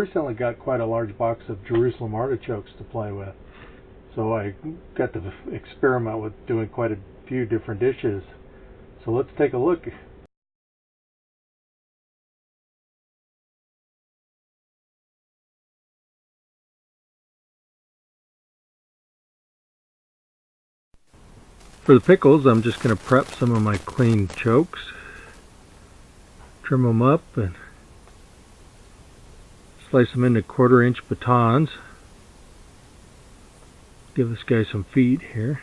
recently got quite a large box of Jerusalem artichokes to play with. So I got to experiment with doing quite a few different dishes. So let's take a look. For the pickles, I'm just going to prep some of my clean chokes, trim them up, and slice them into 1/4-inch batons. Give this guy some feet here.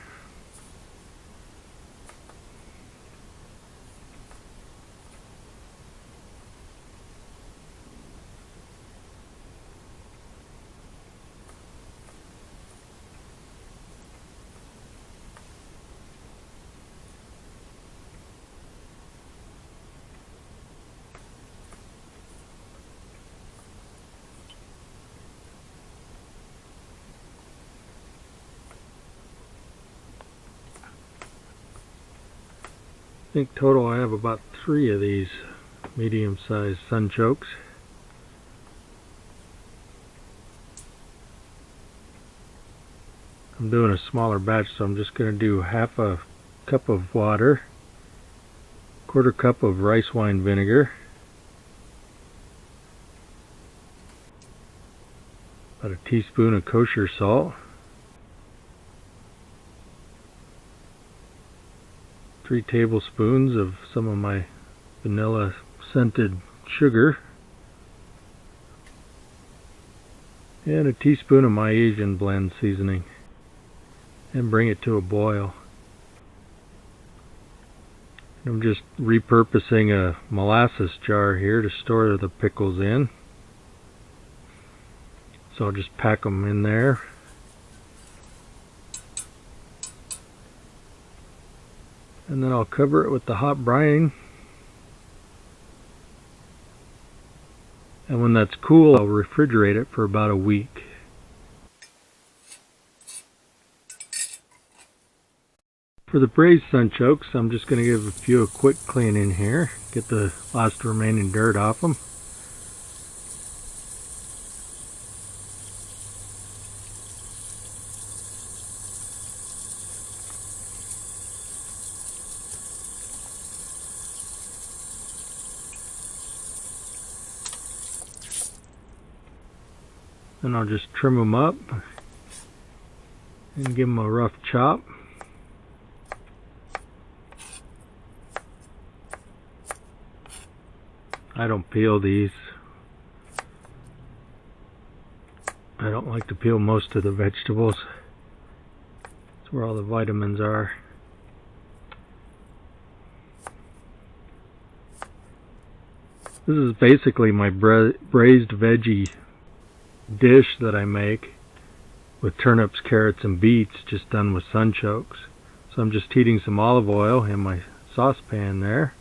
I think total I have about 3 of these medium-sized sunchokes. I'm doing a smaller batch, so I'm just going to do 1/2 cup of water, 1/4 cup of rice wine vinegar, about a teaspoon of kosher salt, 3 tablespoons of some of my vanilla scented sugar, and a teaspoon of my Asian blend seasoning, and bring it to a boil. I'm just repurposing a molasses jar here to store the pickles in. So I'll just pack them in there. And then I'll cover it with the hot brine. And when that's cool, I'll refrigerate it for about a week. For the braised sunchokes, I'm just going to give a few a quick clean in here. Get the last remaining dirt off them. Then I'll just trim them up and give them a rough chop. I don't peel these. I don't like to peel most of the vegetables. That's where all the vitamins are. This is basically my braised veggie dish that I make with turnips, carrots, and beets, just done with sunchokes. So I'm just heating some olive oil in my saucepan there,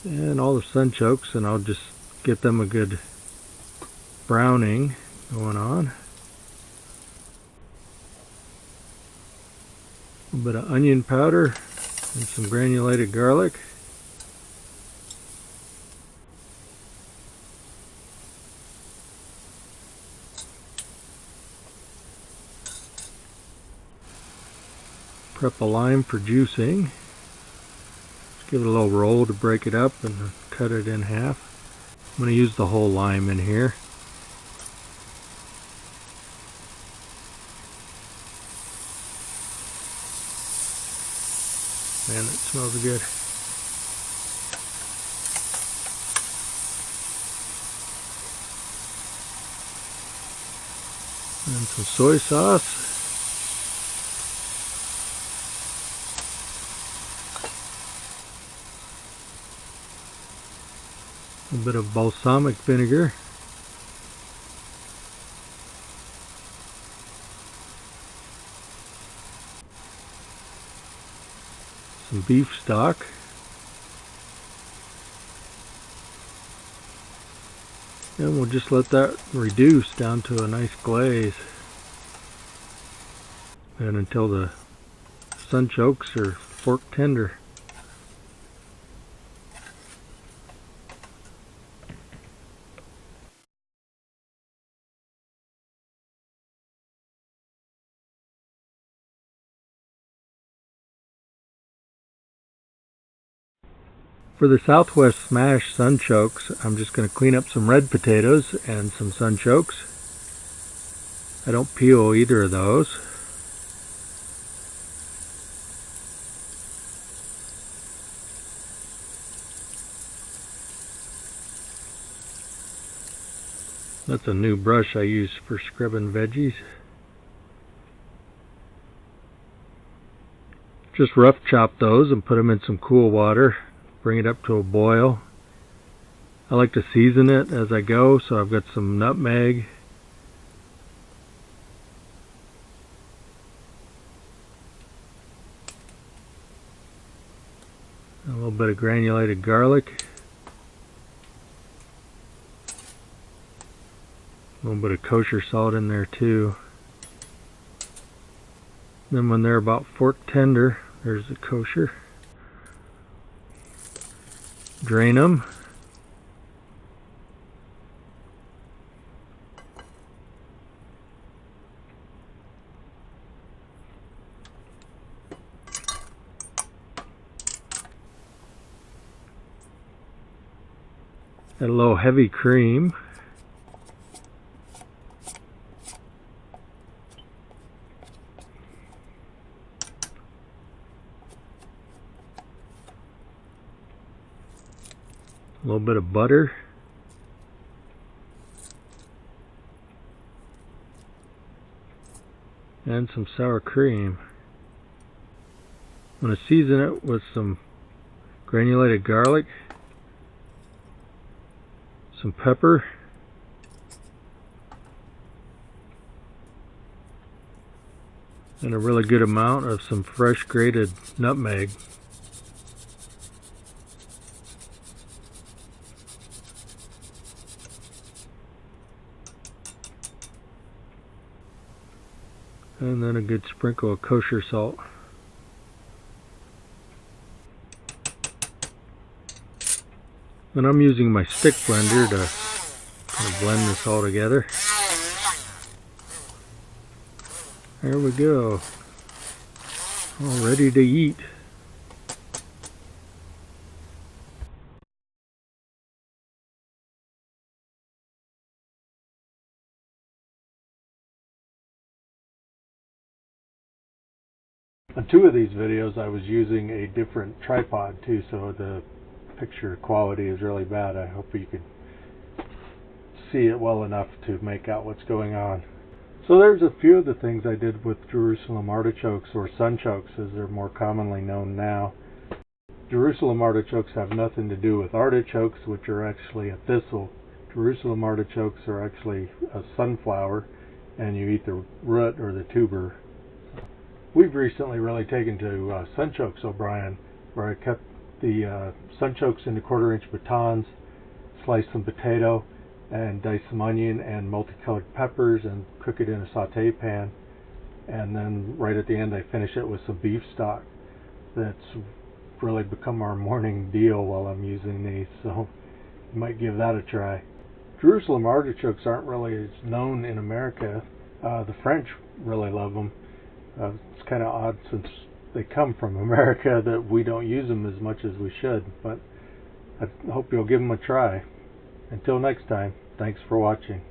and all the sunchokes, and I'll just get them a good browning going on. A little bit of onion powder and some granulated garlic. Prep a lime for juicing. Just give it a little roll to break it up and cut it in half. I'm going to use the whole lime in here. Man, it smells good. And some soy sauce. A bit of balsamic vinegar. Some beef stock. And we'll just let that reduce down to a nice glaze. And until the sunchokes are fork tender. For the Southwest Smash sunchokes, I'm just going to clean up some red potatoes and some sunchokes. I don't peel either of those. That's a new brush I use for scrubbing veggies. Just rough chop those and put them in some cool water. Bring it up to a boil. I like to season it as I go, so I've got some nutmeg, a little bit of granulated garlic, a little bit of kosher salt in there too. Then when they're about fork tender, there's the kosher. Drain them. Add a little heavy cream. A little bit of butter. And some sour cream. I'm going to season it with some granulated garlic, some pepper, and a really good amount of some fresh grated nutmeg. And then a good sprinkle of kosher salt. And I'm using my stick blender to kind of blend this all together. There we go. All ready to eat. On two of these videos I was using a different tripod too, so the picture quality is really bad. I hope you can see it well enough to make out what's going on. So there's a few of the things I did with Jerusalem artichokes, or sunchokes as they're more commonly known now. Jerusalem artichokes have nothing to do with artichokes, which are actually a thistle. Jerusalem artichokes are actually a sunflower, and you eat the root or the tuber. We've recently really taken to sunchokes O'Brien, where I cut the sunchokes into 1/4-inch batons, slice some potato, and dice some onion and multicolored peppers and cook it in a saute pan. And then right at the end I finish it with some beef stock. That's really become our morning deal while I'm using these, so you might give that a try. Jerusalem artichokes aren't really as known in America. The French really love them. It's kind of odd since they come from America that we don't use them as much as we should, but I hope you'll give them a try. Until next time, thanks for watching.